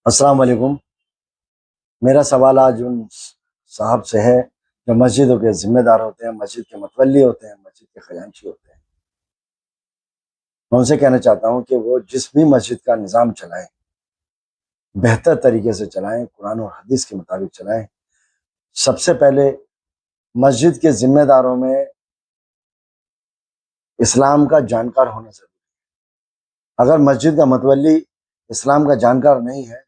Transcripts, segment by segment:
السلام علیکم۔ میرا سوال آج ان صاحب سے ہے جو مسجدوں کے ذمہ دار ہوتے ہیں، مسجد کے متولی ہوتے ہیں، مسجد کے خزانچی ہوتے ہیں۔ میں ان سے کہنا چاہتا ہوں کہ وہ جس بھی مسجد کا نظام چلائیں بہتر طریقے سے چلائیں، قرآن اور حدیث کے مطابق چلائیں۔ سب سے پہلے مسجد کے ذمہ داروں میں اسلام کا جانکار ہونا ضروری ہے۔ اگر مسجد کا متولی اسلام کا جانکار نہیں ہے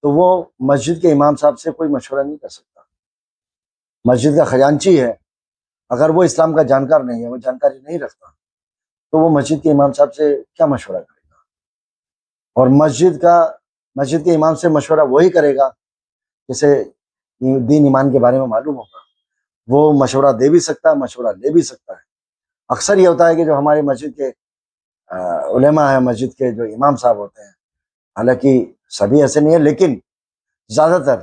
تو وہ مسجد کے امام صاحب سے کوئی مشورہ نہیں کر سکتا۔ مسجد کا خزانچی ہے، اگر وہ اسلام کا جانکار نہیں ہے، وہ جانکاری نہیں رکھتا، تو وہ مسجد کے امام صاحب سے کیا مشورہ کرے گا؟ اور مسجد کے امام سے مشورہ وہی کرے گا جسے دین ایمان کے بارے میں معلوم ہوگا۔ وہ مشورہ دے بھی سکتا ہے، مشورہ لے بھی سکتا ہے۔ اکثر یہ ہوتا ہے کہ جو ہمارے مسجد کے علماء ہیں، مسجد کے جو امام صاحب ہوتے ہیں، حالانکہ سبھی ایسے نہیں ہیں، لیکن زیادہ تر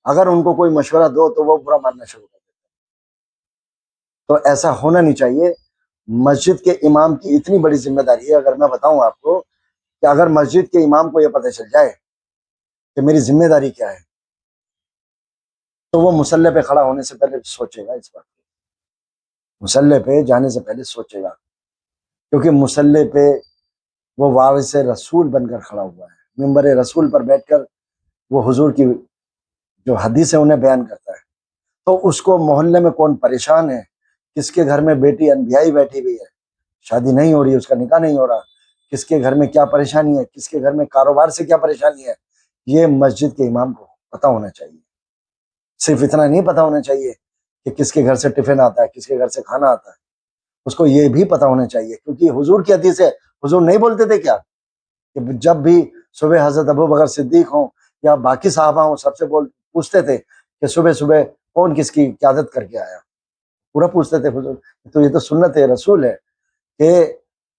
اگر ان کو کوئی مشورہ دو تو وہ برا ماننا شروع کر دیتے ہیں۔ تو ایسا ہونا نہیں چاہیے۔ مسجد کے امام کی اتنی بڑی ذمہ داری ہے، اگر میں بتاؤں آپ کو کہ اگر مسجد کے امام کو یہ پتہ چل جائے کہ میری ذمہ داری کیا ہے، تو وہ مصلی پہ کھڑا ہونے سے پہلے سوچے گا، اس بات کو مصلی پہ جانے سے پہلے سوچے گا، کیونکہ مصلی پہ وہ وارث رسول بن کر کھڑا ہوا ہے، منبر رسول پر بیٹھ کر وہ حضور کی جو حدیث ہے انہیں بیان کرتا ہے۔ تو اس کو محلے میں کون پریشان ہے، کس کے گھر میں بیٹی انبیائی بیٹھی ہوئی ہے، شادی نہیں ہو رہی، اس کا نکاح نہیں ہو رہا، کس کے گھر میں کیا پریشانی ہے، کس کے گھر میں کاروبار سے کیا پریشانی ہے، یہ مسجد کے امام کو پتہ ہونا چاہیے۔ صرف اتنا نہیں پتہ ہونا چاہیے کہ کس کے گھر سے ٹفن آتا ہے، کس کے گھر سے کھانا آتا ہے، اس کو یہ بھی پتہ ہونا چاہیے، کیونکہ حضور کی حدیث ہے، حضور نہیں بولتے تھے کیا کہ جب بھی صبح حضرت ابوبکر صدیق ہوں یا باقی صحابہ ہوں، سب سے پوچھتے تھے کہ صبح صبح کون کس کی قیادت کر کے آیا، پورا پوچھتے تھے حضور۔ تو یہ تو سنت رسول ہے کہ،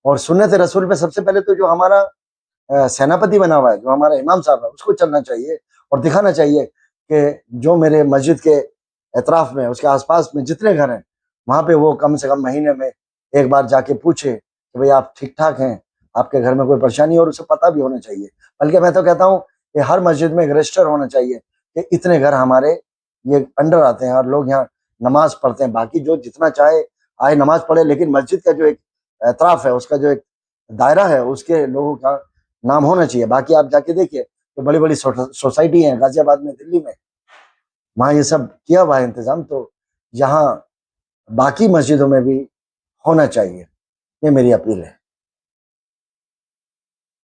اور سنت رسول پہ سب سے پہلے تو جو ہمارا سیناپتی بنا ہوا ہے، جو ہمارا امام صاحب ہے، اس کو چلنا چاہیے اور دکھانا چاہیے کہ جو میرے مسجد کے اطراف میں، اس کے آس پاس میں جتنے گھر ہیں، وہاں پہ وہ کم سے کم مہینے میں ایک بار جا کے پوچھے کہ بھئی آپ ٹھیک ٹھاک ہیں، آپ کے گھر میں کوئی پریشانی، اور اسے پتہ بھی ہونا چاہیے۔ بلکہ میں تو کہتا ہوں کہ ہر مسجد میں ایک رجسٹر ہونا چاہیے کہ اتنے گھر ہمارے یہ انڈر آتے ہیں اور لوگ یہاں نماز پڑھتے ہیں، باقی جو جتنا چاہے آئے نماز پڑھے، لیکن مسجد کا جو ایک اطراف ہے، اس کا جو ایک دائرہ ہے، اس کے لوگوں کا نام ہونا چاہیے۔ باقی آپ جا کے دیکھیے تو بڑی بڑی سوسائٹی ہیں غازی آباد میں، دلی میں، وہاں یہ سب کیا ہوا ہے انتظام، تو یہاں باقی مسجدوں میں بھی ہونا چاہیے۔ یہ میری اپیل ہے۔